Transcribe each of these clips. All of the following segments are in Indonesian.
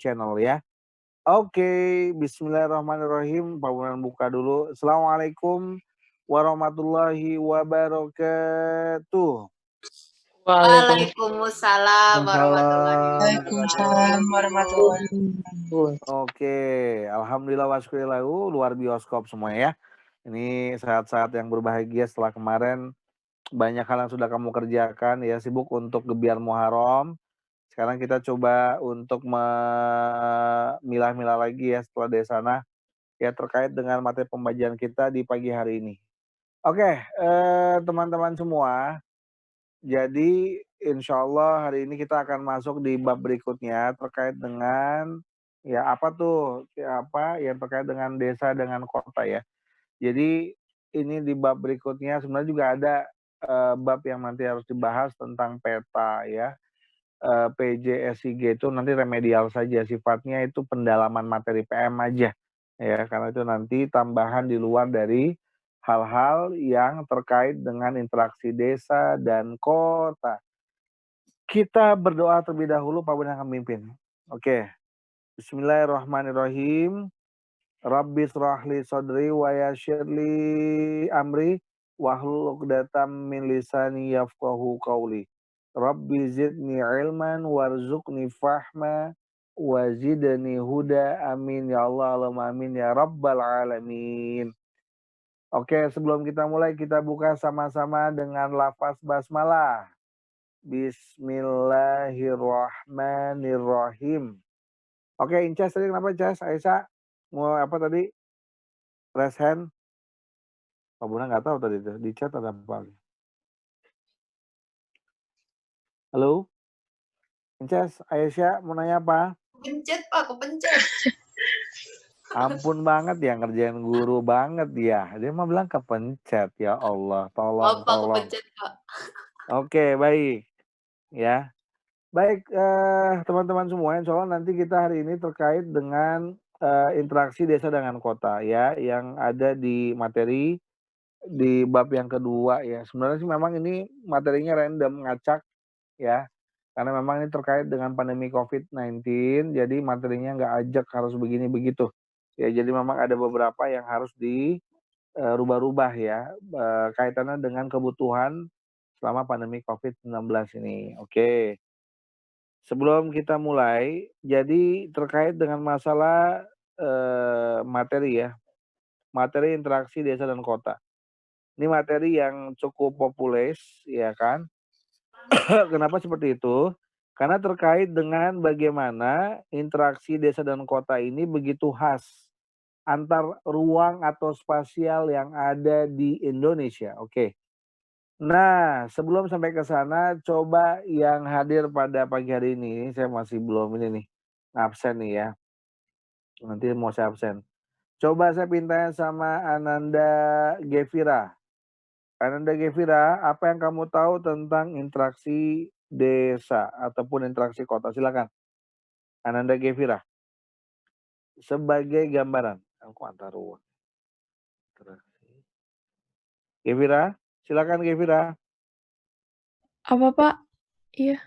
channel ya. Oke, bismillahirrahmanirrahim. Pak Bondan buka dulu. Assalamualaikum warahmatullahi wabarakatuh. Waalaikumsalam warahmatullahi Waalaikumsalam warahmatullahi wabarakatuh. Oke, alhamdulillah wasyukurillahu, luar bioskop semua ya. Ini saat-saat yang berbahagia setelah kemarin banyak hal yang sudah kamu kerjakan ya, sibuk untuk gebiar Muharram. Sekarang kita coba untuk memilah-milah lagi ya setelah dari sana ya terkait dengan materi pembagian kita di pagi hari ini. Oke, teman-teman semua, jadi insya Allah hari ini kita akan masuk di bab berikutnya terkait dengan ya apa tuh ya apa yang terkait dengan desa dengan kota ya. Jadi ini di bab berikutnya sebenarnya juga ada bab yang nanti harus dibahas tentang peta ya. PJSIG itu nanti remedial saja, sifatnya itu pendalaman materi PM aja ya, karena itu nanti tambahan di luar dari hal-hal yang terkait dengan interaksi desa dan kota. Kita berdoa terlebih dahulu, Pak Bondan akan memimpin. Oke. Bismillahirrahmanirrahim. Rabbi shrahli sadri wa yassirli amri wahlul 'uqdatam min lisani yafqahu qawli. Rabbi zidni ilman warzuqni fahma wa zidni huda. Amin ya Allah, Allahumma amin ya rabbal alamin. Oke, sebelum kita mulai kita buka sama-sama dengan lafaz basmalah. Bismillahirrahmanirrahim. Oke, Incas tadi kenapa Incas? Aisyah mau apa tadi? Raise hand. Pak Bondan nggak tahu tadi itu di chat ada apa? Halo, Incas, Aisyah mau nanya apa? Pencet Pak, kepencet. Ampun banget ya, ngerjain guru banget dia. Dia mah bilang kepencet, ya Allah, tolong. Kepencet Pak. Oke, baik. Ya. Baik, teman-teman semua, insya Allah nanti kita hari ini terkait dengan interaksi desa dengan kota ya, yang ada di materi di bab yang kedua ya. Sebenarnya sih memang ini materinya random, ngacak ya. Karena memang ini terkait dengan pandemi COVID-19, jadi materinya nggak ajak harus begini begitu. Ya, jadi memang ada beberapa yang harus dirubah-rubah ya, kaitannya dengan kebutuhan selama pandemi COVID-19 ini. Oke. Sebelum kita mulai, jadi terkait dengan masalah materi ya, materi interaksi desa dan kota. Ini materi yang cukup populer, ya kan? Kenapa seperti itu? Karena terkait dengan bagaimana interaksi desa dan kota ini begitu khas antar ruang atau spasial yang ada di Indonesia. Oke. Nah, sebelum sampai ke sana, coba yang hadir pada pagi hari ini, saya masih belum ini nih, absen nih ya. Nanti mau saya absen. Coba saya pintanya sama Ananda Gevira. Ananda Gevira, apa yang kamu tahu tentang interaksi desa ataupun interaksi kota? Silakan. Ananda Gevira. Sebagai gambaran. Aku antar ruang. Gevira, silakan Gevira. Apa Pak? Iya.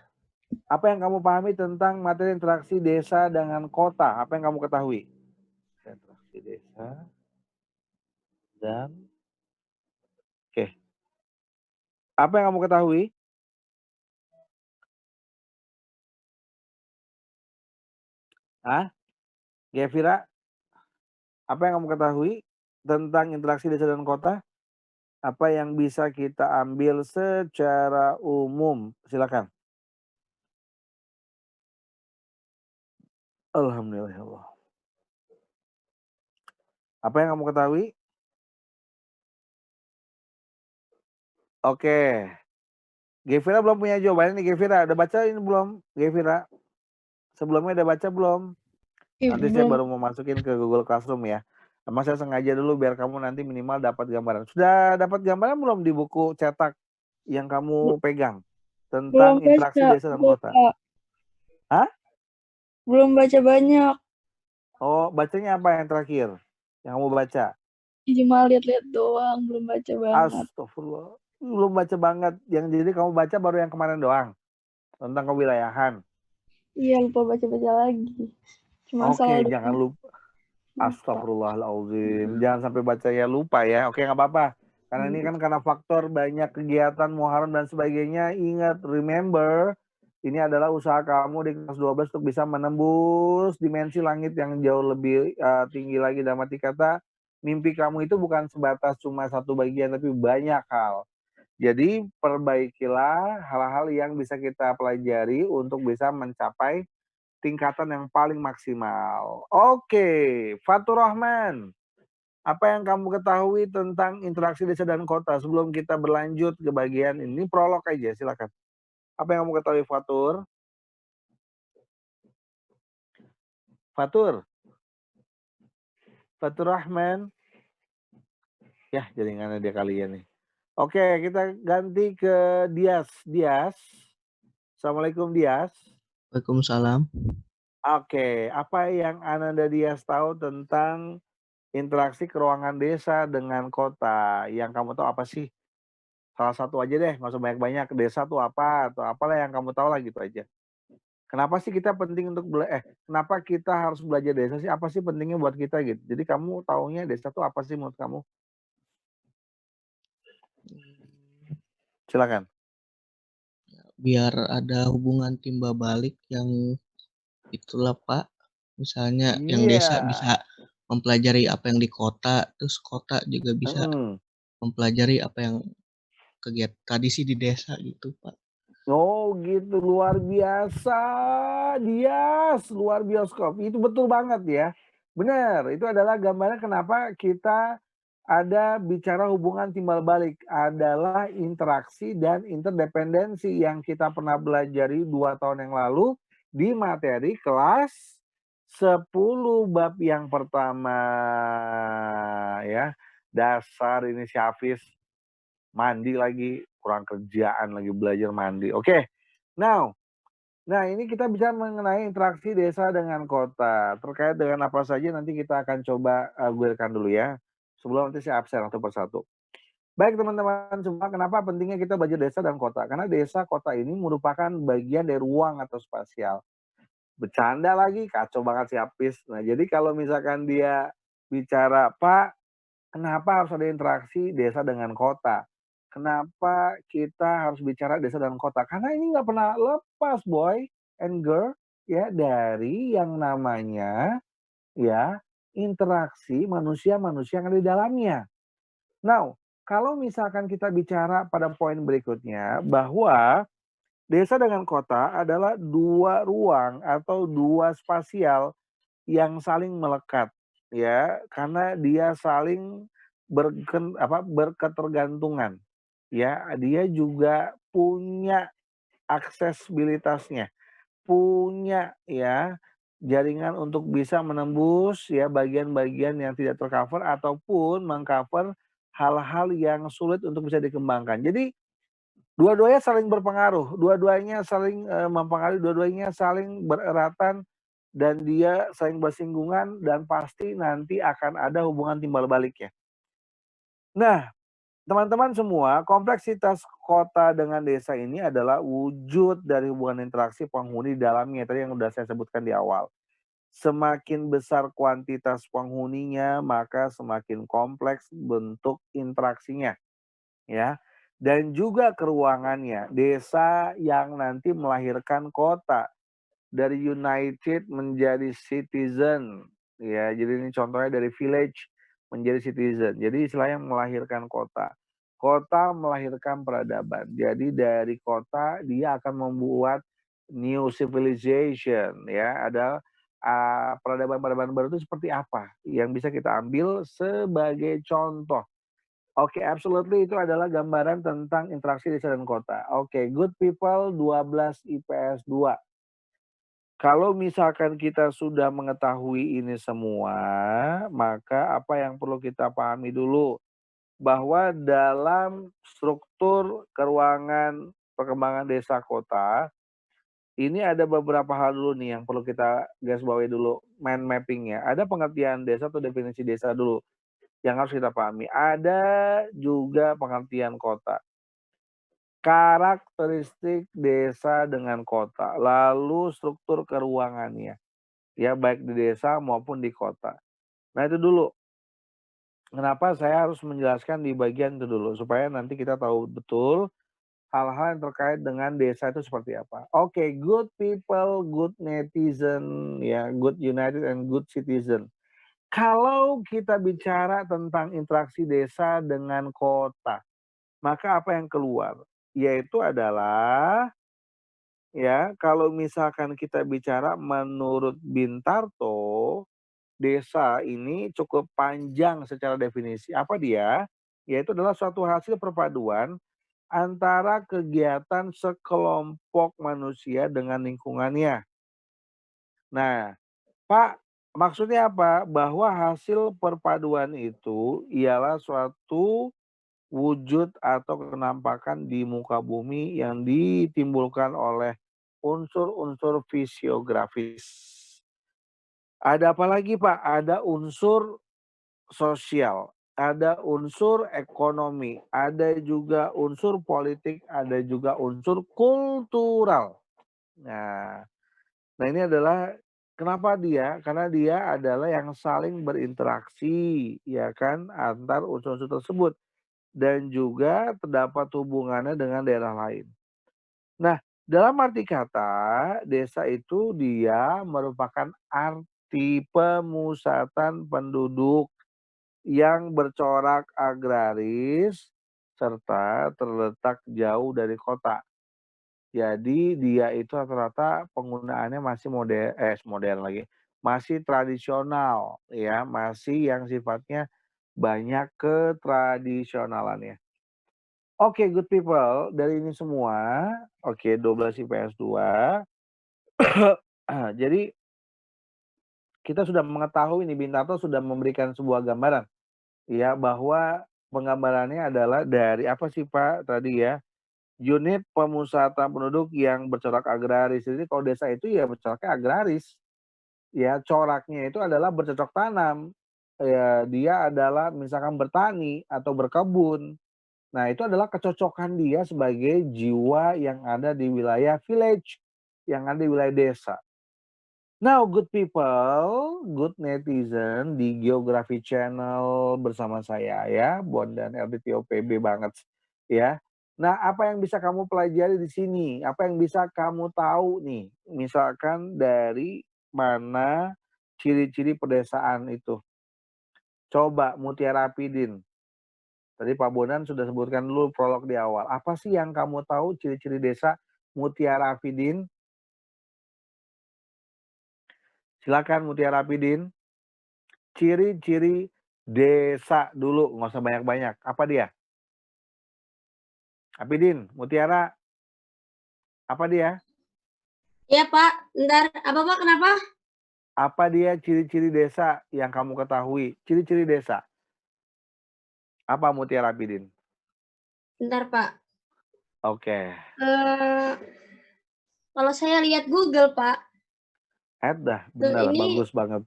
Apa yang kamu pahami tentang materi interaksi desa dengan kota? Apa yang kamu ketahui? Interaksi desa dan oke. Apa yang kamu ketahui? Gevira, apa yang kamu ketahui tentang interaksi desa dan kota? Apa yang bisa kita ambil secara umum? Silakan. Alhamdulillah ya Allah. Apa yang kamu ketahui? Oke. Gevira belum punya jawaban ini. Gevira, udah baca ini belum? Gevira, sebelumnya udah baca belum? Nanti saya baru mau masukin ke Google Classroom ya. Emang saya sengaja dulu biar kamu nanti minimal dapat gambaran. Sudah dapat gambaran belum di buku cetak yang kamu pegang tentang Belum interaksi baca, desa dan kota? Hah? Belum baca banyak. Oh, bacanya apa yang terakhir yang kamu baca? Cuma lihat-lihat doang, belum baca banget. Astagfirullah. Belum baca banget. Yang jadi kamu baca baru yang kemarin doang. Tentang kewilayahan. Iya, lupa baca-baca lagi. Masa Oke, lalu. jangan lupa. Lupa. Astagfirullahaladzim. Jangan sampai baca ya lupa ya. Oke, nggak apa-apa. Karena ini kan karena faktor banyak kegiatan Muharram dan sebagainya. Ingat, remember, ini adalah usaha kamu di kelas 12 untuk bisa menembus dimensi langit yang jauh lebih tinggi lagi. Dalam arti kata, mimpi kamu itu bukan sebatas cuma satu bagian, tapi banyak hal. Jadi perbaikilah hal-hal yang bisa kita pelajari untuk bisa mencapai tingkatan yang paling maksimal. Oke, Fatur Rahman, apa yang kamu ketahui tentang interaksi desa dan kota sebelum kita berlanjut ke bagian ini? Prolog aja, silakan. Apa yang kamu ketahui, Fatur? Fatur? Fatur Rahman? Ya, jaringannya dia kalian nih. Oke, kita ganti ke Dias. Dias. Assalamualaikum, Dias. Waalaikumsalam. Oke, apa yang Ananda Dias tahu tentang interaksi keruangan desa dengan kota? Yang kamu tahu apa sih? Salah satu aja deh, nggak usah banyak-banyak. Desa tuh apa, atau apalah yang kamu tahu lah gitu aja. Kenapa sih kita penting untuk kenapa kita harus belajar desa sih? Apa sih pentingnya buat kita gitu? Jadi kamu taunya desa tuh apa sih menurut kamu? Silakan. Biar ada hubungan timbal balik yang itulah Pak. Misalnya yang desa bisa mempelajari apa yang di kota, terus kota juga bisa mempelajari apa yang kegiatan tradisi di desa gitu Pak. Oh gitu, luar biasa. Dias, luar bioskop. Itu betul banget ya. Benar, itu adalah gambaran kenapa kita ada bicara hubungan timbal balik. Adalah interaksi dan interdependensi yang kita pernah pelajari 2 tahun yang lalu di materi kelas 10 bab yang pertama. Ya, dasar ini si Hafiz. Mandi lagi, kurang kerjaan lagi belajar mandi. Oke. Nah ini kita bicara mengenai interaksi desa dengan kota. Terkait dengan apa saja nanti kita akan coba gulirkan dulu ya. Sebelum nanti saya absen satu persatu. Baik teman-teman semua, kenapa pentingnya kita belajar desa dan kota? Karena desa kota ini merupakan bagian dari ruang atau spasial. Bercanda lagi, kacau banget si Apis. Nah jadi kalau misalkan dia bicara, Pak, kenapa harus ada interaksi desa dengan kota? Kenapa kita harus bicara desa dan kota? Karena ini nggak pernah lepas, boy and girl, ya, dari yang namanya ya interaksi manusia-manusia yang ada di dalamnya. Now, kalau misalkan kita bicara pada poin berikutnya bahwa desa dengan kota adalah dua ruang atau dua spasial yang saling melekat, ya, karena dia saling berketergantungan, ya. Dia juga punya aksesibilitasnya, punya ya jaringan untuk bisa menembus ya bagian-bagian yang tidak tercover ataupun mengcover hal-hal yang sulit untuk bisa dikembangkan. Jadi dua-duanya saling berpengaruh, dua-duanya saling mempengaruhi, dua-duanya saling bereratan dan dia saling bersinggungan dan pasti nanti akan ada hubungan timbal baliknya. Nah, teman-teman semua, kompleksitas kota dengan desa ini adalah wujud dari hubungan interaksi penghuni di dalamnya. Tadi yang sudah saya sebutkan di awal. Semakin besar kuantitas penghuninya, maka semakin kompleks bentuk interaksinya. Ya. Dan juga keruangannya. Desa yang nanti melahirkan kota. Dari united menjadi citizen. Ya, jadi ini contohnya dari village menjadi citizen. Jadi istilahnya melahirkan kota. Kota melahirkan peradaban. Jadi dari kota dia akan membuat new civilization, ya. Ada peradaban-peradaban baru itu seperti apa yang bisa kita ambil sebagai contoh. Oke, absolutely itu adalah gambaran tentang interaksi desa dan kota. Oke, good people 12 IPS 2. Kalau misalkan kita sudah mengetahui ini semua, maka apa yang perlu kita pahami dulu? Bahwa dalam struktur keruangan perkembangan desa kota, ini ada beberapa hal dulu nih yang perlu kita garis bawahi dulu, mind mapping-nya. Ada pengertian desa atau definisi desa dulu yang harus kita pahami. Ada juga pengertian kota. Karakteristik desa dengan kota, lalu struktur keruangannya. ya baik di desa maupun di kota. Nah itu dulu, kenapa saya harus menjelaskan di bagian itu dulu, supaya nanti kita tahu betul hal-hal yang terkait dengan desa itu seperti apa. Oke, good people, good netizen, ya, good united and good citizen. Kalau kita bicara tentang interaksi desa dengan kota, maka apa yang keluar? Yaitu adalah, ya, kalau misalkan kita bicara menurut Bintarto, desa ini cukup panjang secara definisi. Apa dia? Yaitu adalah suatu hasil perpaduan antara kegiatan sekelompok manusia dengan lingkungannya. Nah, Pak, maksudnya apa? Bahwa hasil perpaduan itu ialah suatu wujud atau kenampakan di muka bumi yang ditimbulkan oleh unsur-unsur fisiografis. Ada apa lagi, Pak? Ada unsur sosial, ada unsur ekonomi, ada juga unsur politik, ada juga unsur kultural. Nah, ini adalah kenapa dia? Karena dia adalah yang saling berinteraksi, ya kan, antar unsur-unsur tersebut dan juga terdapat hubungannya dengan daerah lain. Nah, dalam arti kata, desa itu dia merupakan arti pemusatan penduduk yang bercorak agraris serta terletak jauh dari kota. Jadi dia itu rata-rata penggunaannya masih modern lagi, masih tradisional ya, masih yang sifatnya banyak ketradisionalannya. Oke, good people, dari ini semua, oke 12 IPS 2. Jadi kita sudah mengetahui nih, Bintarto sudah memberikan sebuah gambaran ya, bahwa penggambarannya adalah dari apa sih Pak tadi ya? Unit pemusatan penduduk yang bercorak agraris. Jadi kalau desa itu ya bercoraknya agraris. Ya, coraknya itu adalah bercocok tanam. Ya, dia adalah misalkan bertani atau berkebun. Nah, itu adalah kecocokan dia sebagai jiwa yang ada di wilayah village, yang ada di wilayah desa. Now, good people, good netizen di Geography Channel bersama saya ya, Bon dan LDTOPB banget ya. Nah, apa yang bisa kamu pelajari di sini? Apa yang bisa kamu tahu nih? Misalkan dari mana ciri-ciri pedesaan itu? Coba Mutiara Apidin. Tadi Pak Bondan sudah sebutkan dulu prolog di awal. Apa sih yang kamu tahu ciri-ciri desa Mutiara Apidin? Silakan Mutiara Apidin. Ciri-ciri desa dulu, nggak usah banyak-banyak. Apa dia? Apidin, Mutiara, apa dia? Iya Pak, bentar. Apa Pak, kenapa? Apa dia ciri-ciri desa yang kamu ketahui? Ciri-ciri desa. Apa Mutiara Apidin? Bentar Pak. Oke. Kalau saya lihat Google Pak. Dah, benar, ini bagus banget.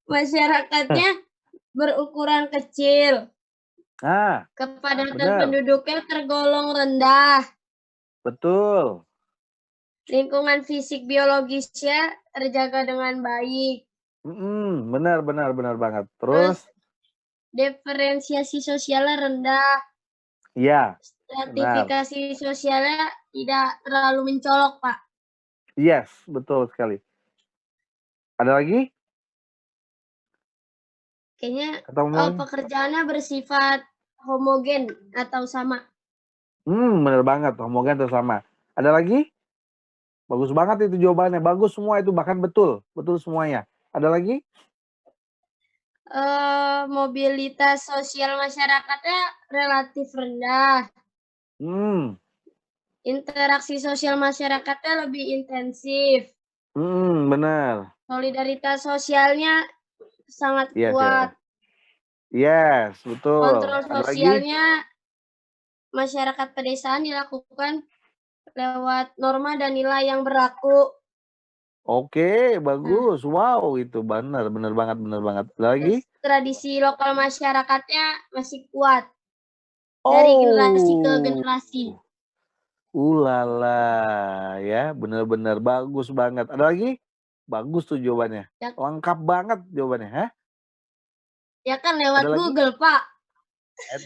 Masyarakatnya berukuran kecil. Kepadatan penduduknya tergolong rendah. Betul. Lingkungan fisik biologisnya terjaga dengan baik. Benar banget. Terus diferensiasi sosialnya rendah. Iya. Stratifikasi sosialnya tidak terlalu mencolok, Pak. Yes, betul sekali. Ada lagi? Kayaknya pekerjaannya bersifat homogen atau sama. Benar banget, homogen atau sama. Ada lagi? Bagus banget itu jawabannya, bagus semua itu, bahkan betul semuanya. Ada lagi? Mobilitas sosial masyarakatnya relatif rendah. Interaksi sosial masyarakatnya lebih intensif. Benar. Solidaritas sosialnya sangat kuat. Yes, betul. Kontrol sosialnya masyarakat pedesaan dilakukan lewat norma dan nilai yang berlaku. Oke, bagus. Wow, itu benar banget. Lagi? Tradisi lokal masyarakatnya masih kuat dari generasi ke generasi. Ulala, ya, bener-bener bagus banget. Ada lagi? Bagus tuh jawabannya. Ya, Lengkap banget jawabannya, hah? ya kan lewat Ada lagi? Google, Pak.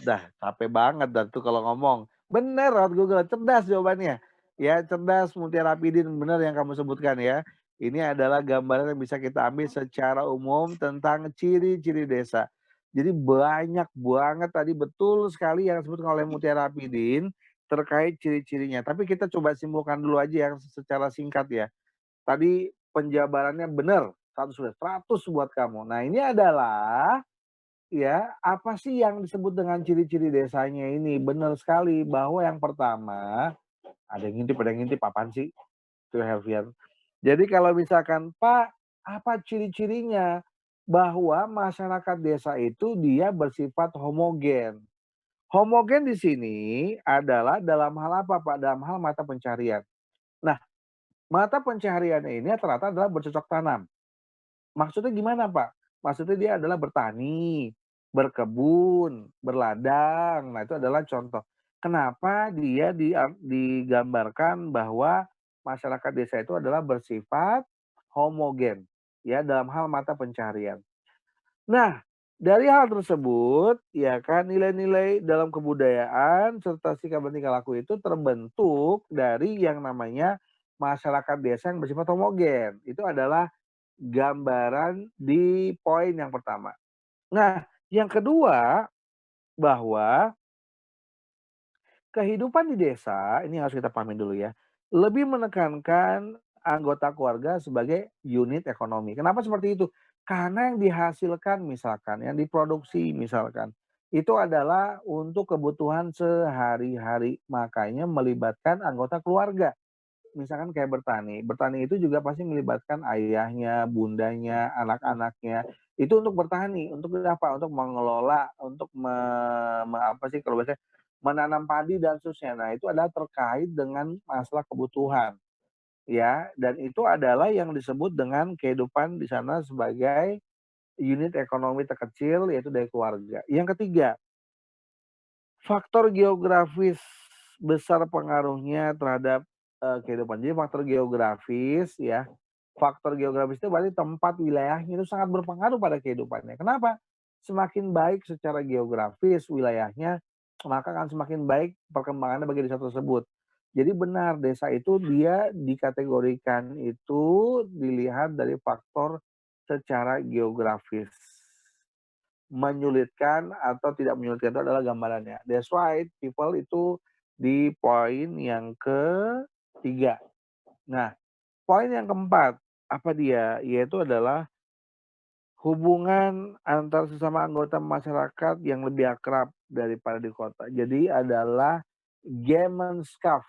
Dah, capek banget dah tuh kalau ngomong. Bener lewat Google, cerdas jawabannya. Ya, cerdas Mutiara Rapidin, bener yang kamu sebutkan ya. Ini adalah gambaran yang bisa kita ambil secara umum tentang ciri-ciri desa. Jadi banyak banget tadi betul sekali yang disebutkan oleh Mutiara Rapidin terkait ciri-cirinya. Tapi kita coba simpulkan dulu aja yang secara singkat ya. Tadi penjabarannya benar, 100 buat kamu. Nah, ini adalah ya, apa sih yang disebut dengan ciri-ciri desanya ini? Benar sekali bahwa yang pertama, ada yang ngintip, apaan sih? Itu Helvian. Jadi kalau misalkan, Pak, apa ciri-cirinya? Bahwa masyarakat desa itu dia bersifat homogen. Homogen di sini adalah dalam hal apa, Pak? Dalam hal mata pencaharian. Nah, mata pencahariannya ini ternyata adalah bercocok tanam. Maksudnya gimana, Pak? Maksudnya dia adalah bertani, berkebun, berladang. Nah, itu adalah contoh. Kenapa dia digambarkan bahwa masyarakat desa itu adalah bersifat homogen ya dalam hal mata pencaharian. Nah, dari hal tersebut ya kan nilai-nilai dalam kebudayaan serta sikap dan tingkah laku itu terbentuk dari yang namanya masyarakat desa yang bersifat homogen. Itu adalah gambaran di poin yang pertama. Nah, yang kedua bahwa kehidupan di desa, ini harus kita pahami dulu ya, lebih menekankan anggota keluarga sebagai unit ekonomi. Kenapa seperti itu? Karena yang dihasilkan misalkan, yang diproduksi misalkan, itu adalah untuk kebutuhan sehari-hari. Makanya melibatkan anggota keluarga. Misalkan kayak bertani. Bertani itu juga pasti melibatkan ayahnya, bundanya, anak-anaknya. Itu untuk bertani, untuk apa? Untuk mengelola, untuk apa sih kalau biasanya menanam padi dan seterusnya. Nah, itu adalah terkait dengan masalah kebutuhan, ya. Dan itu adalah yang disebut dengan kehidupan di sana sebagai unit ekonomi terkecil, yaitu dari keluarga. Yang ketiga, faktor geografis besar pengaruhnya terhadap, kehidupan. Jadi faktor geografis ya, faktor geografis itu berarti tempat wilayahnya itu sangat berpengaruh pada kehidupannya. Kenapa? Semakin baik secara geografis wilayahnya, maka akan semakin baik perkembangannya bagi desa tersebut. Jadi benar desa itu dia dikategorikan itu dilihat dari faktor secara geografis. Menyulitkan atau tidak menyulitkan itu adalah gambarannya. That's why people itu di poin yang ketiga. Nah, poin yang keempat, apa dia? Yaitu adalah hubungan antar sesama anggota masyarakat yang lebih akrab daripada di kota. Jadi adalah Gemeenschap.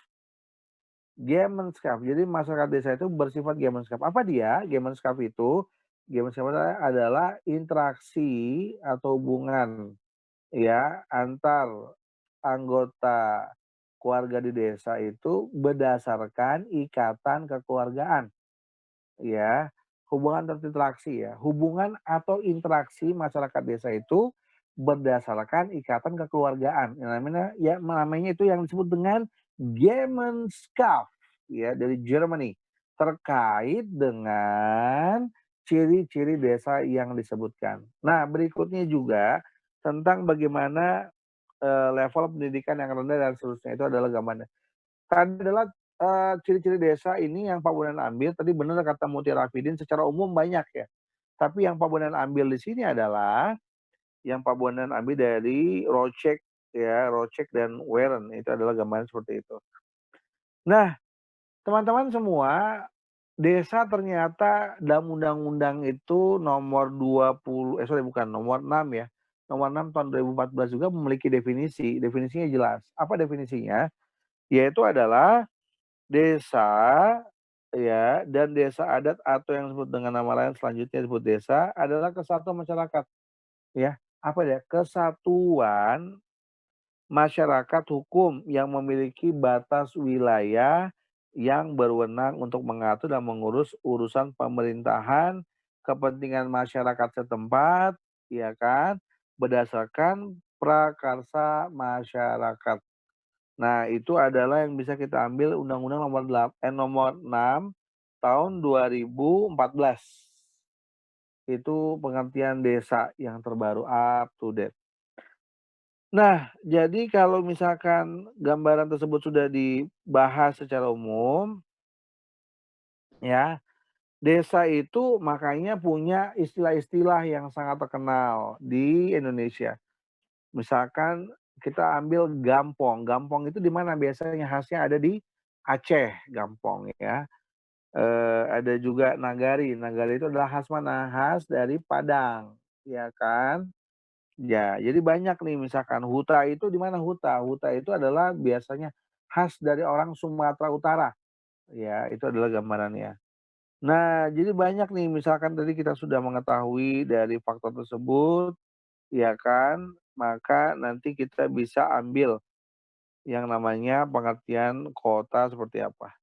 Gemeenschap. Jadi masyarakat desa itu bersifat Gemeenschap. Apa dia? Gemeenschap itu adalah interaksi atau hubungan ya antar anggota keluarga di desa itu berdasarkan ikatan kekeluargaan ya, hubungan terinteraksi ya, hubungan atau interaksi masyarakat desa itu berdasarkan ikatan kekeluargaan. Yang namanya itu yang disebut dengan Gemeinschaft ya dari Germany terkait dengan ciri-ciri desa yang disebutkan. Nah, berikutnya juga tentang bagaimana level pendidikan yang rendah dan seterusnya itu adalah gambarannya. Tadi adalah ciri-ciri desa ini yang Pak Bondan ambil, tadi benar kata Mutiara Rapidin secara umum banyak ya. Tapi yang Pak Bondan ambil di sini adalah, yang Pak Bondan ambil dari Rocek ya, Rocek dan Warren, itu adalah gambaran seperti itu. Nah, teman-teman semua, desa ternyata dalam undang-undang itu nomor 6 ya, nomor 6 tahun 2014 juga memiliki definisi, definisinya jelas. Apa definisinya? Yaitu adalah desa ya dan desa adat atau yang disebut dengan nama lain selanjutnya disebut desa adalah kesatuan masyarakat ya. Apa ya? Kesatuan masyarakat hukum yang memiliki batas wilayah yang berwenang untuk mengatur dan mengurus urusan pemerintahan, kepentingan masyarakat setempat, ya kan, berdasarkan prakarsa masyarakat. Nah, itu adalah yang bisa kita ambil Undang-Undang nomor 6 tahun 2014. Itu pengertian desa yang terbaru, up to date. Nah, jadi kalau misalkan gambaran tersebut sudah dibahas secara umum, ya, desa itu makanya punya istilah-istilah yang sangat terkenal di Indonesia. Misalkan kita ambil gampong. Gampong itu di mana biasanya khasnya ada di Aceh, gampong ya. Ada juga nagari. Nagari itu adalah khas mana? Khas dari Padang, ya kan? Ya, jadi banyak nih misalkan huta itu di mana huta? Huta itu adalah biasanya khas dari orang Sumatera Utara. Ya, itu adalah gambarannya. Nah, jadi banyak nih misalkan tadi kita sudah mengetahui dari faktor tersebut, ya kan? Maka nanti kita bisa ambil yang namanya pengertian kota seperti apa.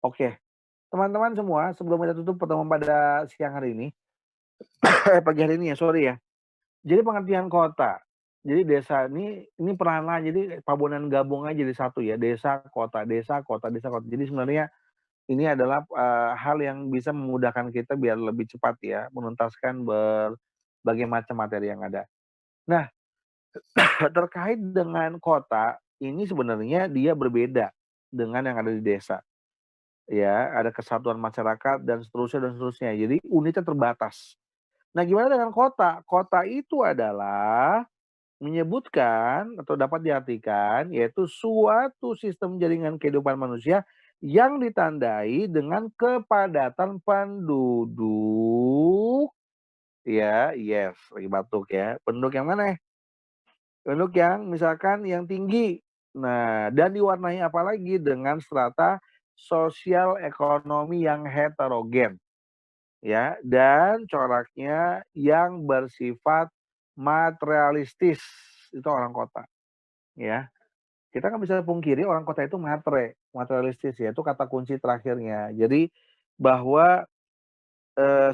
Oke, teman-teman semua, sebelum kita tutup pertemuan pada siang hari ini, pagi hari ini ya, sorry ya. Jadi pengertian kota. Jadi desa ini perlahan-lahan jadi Pabonan gabung aja jadi satu ya, desa, kota, desa, kota, desa, kota. Jadi sebenarnya ini adalah, hal yang bisa memudahkan kita biar lebih cepat ya, menuntaskan berbagai macam materi yang ada. Nah, terkait dengan kota, ini sebenarnya dia berbeda dengan yang ada di desa. Ya, ada kesatuan masyarakat dan seterusnya. Jadi unitnya terbatas. Nah, gimana dengan kota? Kota itu adalah menyebutkan atau dapat diartikan yaitu suatu sistem jaringan kehidupan manusia yang ditandai dengan kepadatan penduduk ya, yes, lagi batuk ya. Penduduk yang mana? Penduduk yang misalkan yang tinggi. Nah, dan diwarnai apalagi dengan strata sosial ekonomi yang heterogen ya, dan coraknya yang bersifat materialistis. Itu orang kota, ya. Kita nggak bisa pungkiri orang kota itu materialistis ya, itu kata kunci terakhirnya. Jadi bahwa,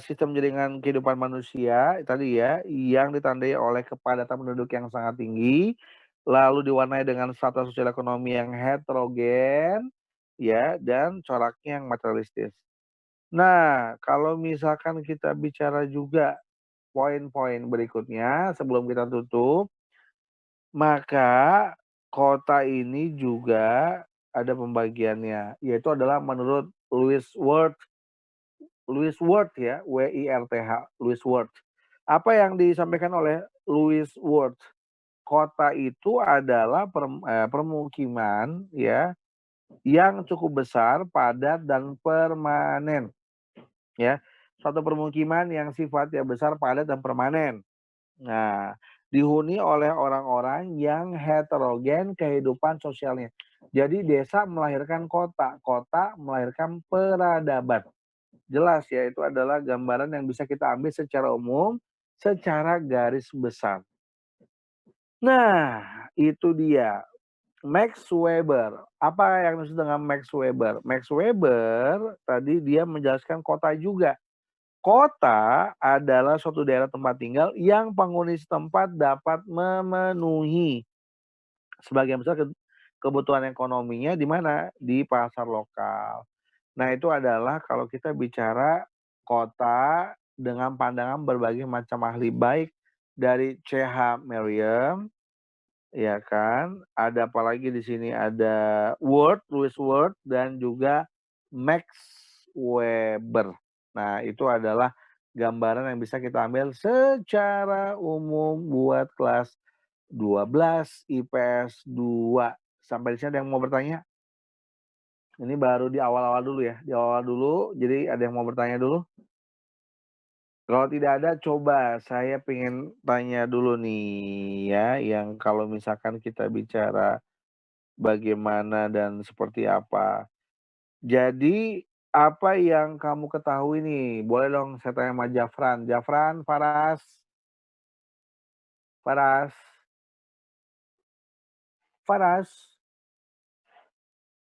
sistem jaringan kehidupan manusia tadi ya, yang ditandai oleh kepadatan penduduk yang sangat tinggi, lalu diwarnai dengan strata sosial ekonomi yang heterogen, ya, dan coraknya yang materialistis. Nah, kalau misalkan kita bicara juga poin-poin berikutnya sebelum kita tutup, maka kota ini juga ada pembagiannya, yaitu adalah menurut Louis Wirth ya, W-I-R-T-H, Louis Wirth. Apa yang disampaikan oleh Louis Wirth? Kota itu adalah permukiman ya, yang cukup besar, padat, dan permanen. Ya, suatu permukiman yang sifatnya besar, padat, dan permanen. Nah, dihuni oleh orang-orang yang heterogen kehidupan sosialnya. Jadi desa melahirkan kota, kota melahirkan peradaban. Jelas ya, itu adalah gambaran yang bisa kita ambil secara umum, secara garis besar. Nah, itu dia. Max Weber. Apa yang dimaksud dengan Max Weber? Max Weber tadi dia menjelaskan kota juga. Kota adalah suatu daerah tempat tinggal yang penghuni setempat dapat memenuhi sebagian besar kebutuhan ekonominya di mana? Di pasar lokal. Nah, itu adalah kalau kita bicara kota dengan pandangan berbagai macam ahli, baik dari C.H. Merriam, ya kan? Ada apalagi di sini ada Louis Wirth, dan juga Max Weber. Nah, itu adalah gambaran yang bisa kita ambil secara umum buat kelas 12 IPS 2. Sampai di sini ada yang mau bertanya? Ini baru di awal-awal dulu ya, di awal dulu. Jadi ada yang mau bertanya dulu? Kalau tidak ada, coba saya pengen tanya dulu nih ya, yang kalau misalkan kita bicara bagaimana dan seperti apa. Jadi apa yang kamu ketahui nih? Boleh dong saya tanya sama Jafran. Jafran, Faras, Faras, Faras.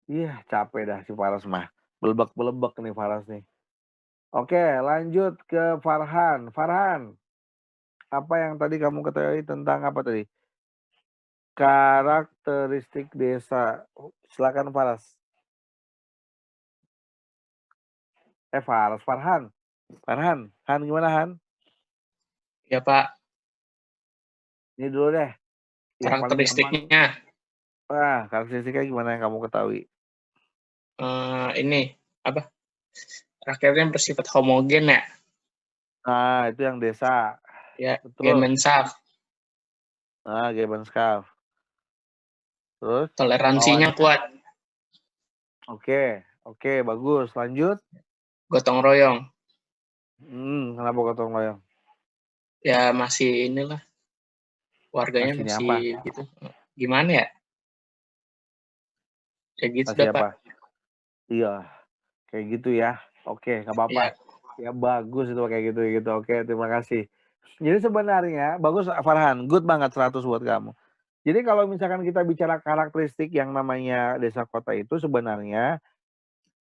Iya, capek dah si Faras mah. Belebek-belebek nih Faras nih. Oke, lanjut ke Farhan. Farhan, apa yang tadi kamu ketahui tentang apa tadi? karakteristik desa. Silakan Faras. Farhan. Han gimana Han? Ya Pak, Ini dulu deh. Yang paling gampang. karakteristiknya Karakteristiknya gimana yang kamu ketahui? ini apa? Rakyatnya bersifat homogen ya. Nah, itu yang desa. Ya, Betul. Gemensaf. Gemenschaft. Terus? Toleransinya kuat. Oke, bagus. Lanjut. Gotong royong. Kenapa gotong royong? Ya masih inilah. Warganya masih apa? gitu. Gimana ya? Kayak gitu Masih dah, apa? Pak. Iya, kayak gitu ya. Oke, nggak apa-apa. Ya bagus itu kayak gitu. Oke, terima kasih. Jadi sebenarnya bagus Farhan, good banget 100 buat kamu. Jadi kalau misalkan kita bicara karakteristik yang namanya desa kota itu sebenarnya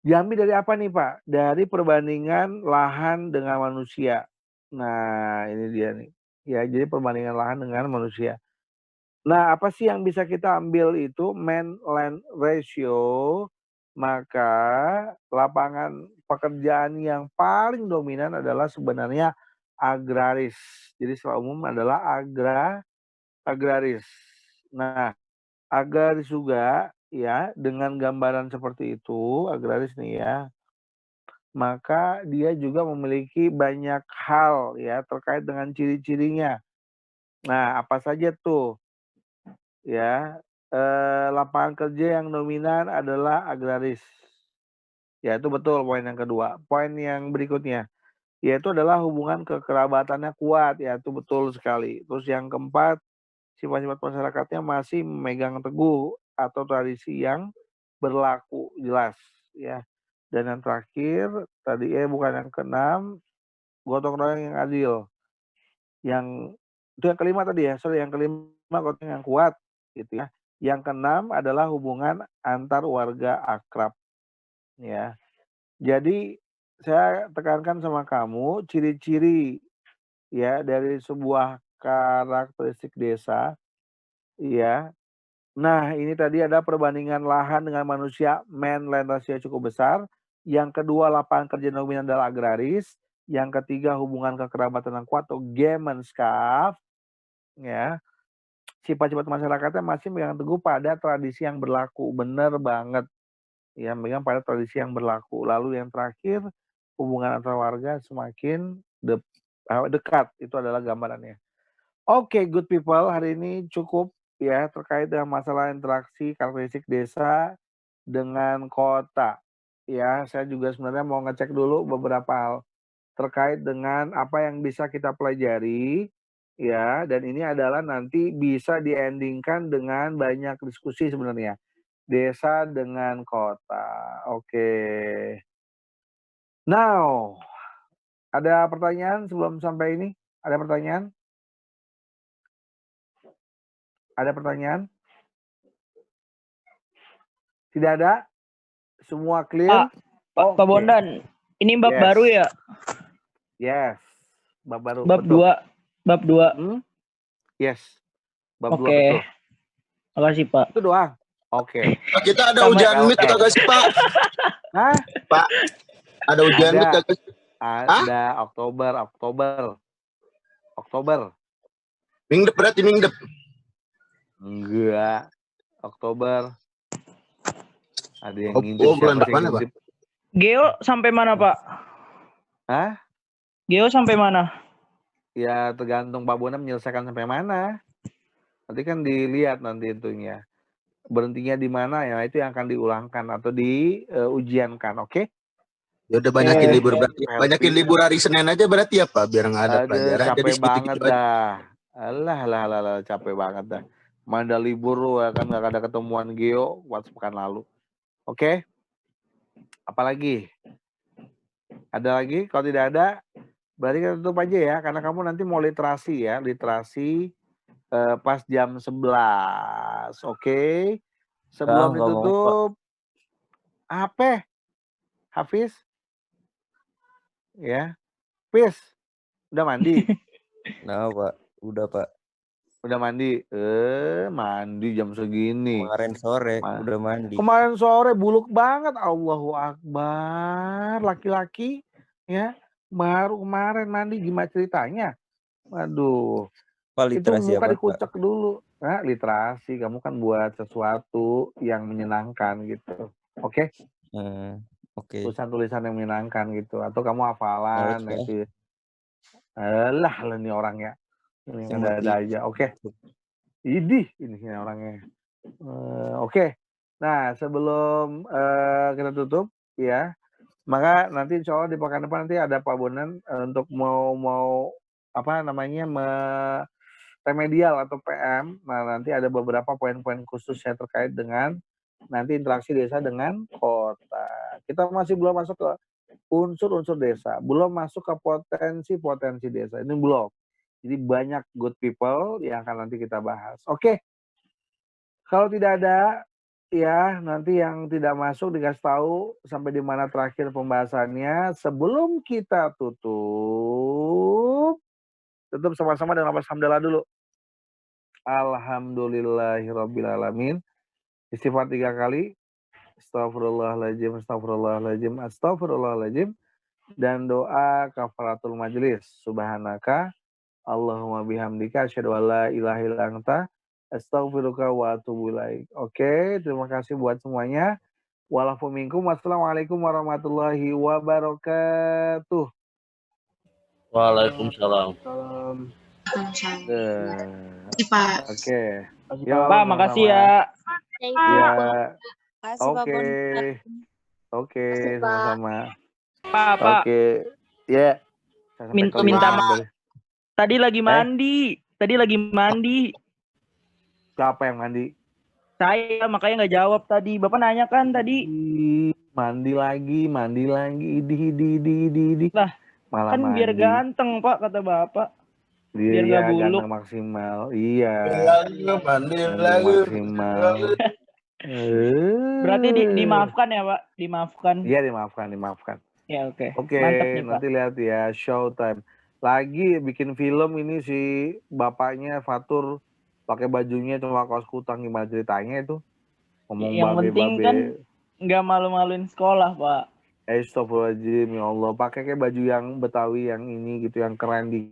diambil dari apa nih Pak? Dari perbandingan lahan dengan manusia. Nah ini dia nih. Ya jadi perbandingan lahan dengan manusia. Nah apa sih yang bisa kita ambil itu man land ratio. Maka lapangan pekerjaan yang paling dominan adalah sebenarnya agraris. Jadi secara umum adalah agraris. Nah, agraris juga ya dengan gambaran seperti itu, agraris nih ya. Maka dia juga memiliki banyak hal ya terkait dengan ciri-cirinya. Nah, apa saja tuh? Ya, lapangan kerja yang dominan adalah agraris. Ya, itu betul poin yang kedua. Poin yang berikutnya yaitu adalah hubungan kekerabatannya kuat, ya itu betul sekali. Terus yang keempat, sifat-sifat masyarakatnya masih memegang teguh atau tradisi yang berlaku jelas ya. Dan yang terakhir tadi bukan yang keenam, gotong royong yang adil. Yang itu yang kelima tadi ya, yang kelima gotong yang kuat gitu ya. Yang keenam adalah hubungan antar warga akrab ya. Jadi saya tekankan sama kamu ciri-ciri ya dari sebuah karakteristik desa ya. Nah, ini tadi ada perbandingan lahan dengan manusia, man land ratio cukup besar. Yang kedua, lapangan kerja dominan adalah agraris. Yang ketiga, hubungan kekerabatan yang kuat atau Gemeinschaft. Ya. Sifat-sifat masyarakatnya masih megang teguh pada tradisi yang berlaku. Benar banget. Ya, megang pada tradisi yang berlaku. Lalu yang terakhir, hubungan antar warga semakin dekat. Itu adalah gambarannya. Oke, good people. Hari ini cukup ya terkait dengan masalah interaksi karakteristik desa dengan kota. Ya, saya juga sebenarnya mau ngecek dulu beberapa hal terkait dengan apa yang bisa kita pelajari ya, dan ini adalah nanti bisa diendingkan dengan banyak diskusi sebenarnya. Desa dengan kota. Oke. Now, ada pertanyaan sebelum sampai ini? Ada pertanyaan? Ada pertanyaan? Tidak ada? Semua clear? Pak Bondan, ini bab baru ya? Yes. Bab baru. Bab 2. Bab 2. Yes. Bab 2 Oke. betul. Makasih, Pak. Itu doang. Oke. Kita ada ujian MIT kagak sih, Pak? Hah? Pak, ada ujian MIT kagak sih? Ada Oktober. Mingdep berarti mingdep. Enggak. Oktober. Ada yang ngintip. Bulan depan apa? Geo sampai mana, Pak? Hah? Geo sampai mana? Ya tergantung Pak Bona menyelesaikan sampai mana. Nanti kan dilihat nanti itunya. Berhentinya di mana ya itu yang akan diulangkan atau diujiankan, oke? Ya udah banyakin libur berarti. Banyakin libur hari Senin aja berarti ya, Pak, biar nggak ada pelajaran. Capek banget dah. Alah, capek banget dah. Mana libur lu kan nggak ada ketemuan Geo waktu pekan lalu. Oke? Apalagi? Ada lagi? Kalau tidak ada, berarti kita tutup aja ya, karena kamu nanti mau literasi ya, pas jam 11, oke? Sebelum ditutup, apa? Hafiz? Ya, Hafiz, udah mandi? Nah, Pak, udah Pak. Udah mandi? Mandi jam segini. Kemarin sore udah mandi. Kemarin sore buluk banget. Allahu Akbar. Laki-laki ya. Baru kemarin mandi, gimana ceritanya? Waduh. Itu muka dikucek dulu. Nah, literasi. Kamu kan buat sesuatu yang menyenangkan gitu. Oke? Oke. Tulisan-tulisan yang menyenangkan gitu. Atau kamu hafalan. Nah, itu. Lah nih orangnya. Ini ada aja. Oke. Idih, ini orangnya. Oke. Nah, sebelum kita tutup ya, maka nanti insya Allah di pekan depan nanti ada Pak Bonan untuk mau apa namanya remedial atau PM. Nah, nanti ada beberapa poin-poin khusus yang terkait dengan nanti interaksi desa dengan kota. Kita masih belum masuk ke unsur-unsur desa, belum masuk ke potensi-potensi desa. Ini belum. Jadi banyak good people yang akan nanti kita bahas. Oke. Kalau tidak ada, ya nanti yang tidak masuk dikasih tahu sampai di mana terakhir pembahasannya. Sebelum kita tutup sama-sama dengan lafaz hamdalah dulu. Alhamdulillahirrabbilalamin. Istighfar 3 kali. Astagfirullahaladzim, astagfirullahaladzim, astagfirullahaladzim. Dan doa kafaratul majelis. Subhanaka Allahumma bihamdika asyhadu an la ilaha illa anta astaghfiruka wa atubu ilaik. Oke, terima kasih buat semuanya. Walafu minkum. Wassalamualaikum warahmatullahi wabarakatuh. Waalaikumsalam. Pak. Oke. Pak, makasih ya. Ya. Oke, sama-sama. Pak. Oke. Ya. Minta maaf. Tadi lagi mandi. Siapa yang mandi? Saya, makanya nggak jawab tadi. Bapak nanya kan tadi. Mandi lagi. Idi. Lah, malah kan mandi. Biar ganteng, Pak, kata Bapak. Biar nggak buluk. Ganteng maksimal. Iya. Mandi lagi. Maksimal. Berarti dimaafkan ya, Pak? Dimaafkan. Iya, dimaafkan. Ya, oke. Oke, Mantap nih, Pak. nanti lihat ya, showtime. Lagi bikin film ini si bapaknya Fatur pakai bajunya cuma kaos kutang, gimana ceritanya itu? Ngomong yang penting kan nggak malu-maluin sekolah, Pak. Astagfirullahaladzim, ya Allah. Pakai kayak baju yang Betawi yang ini gitu, yang keren di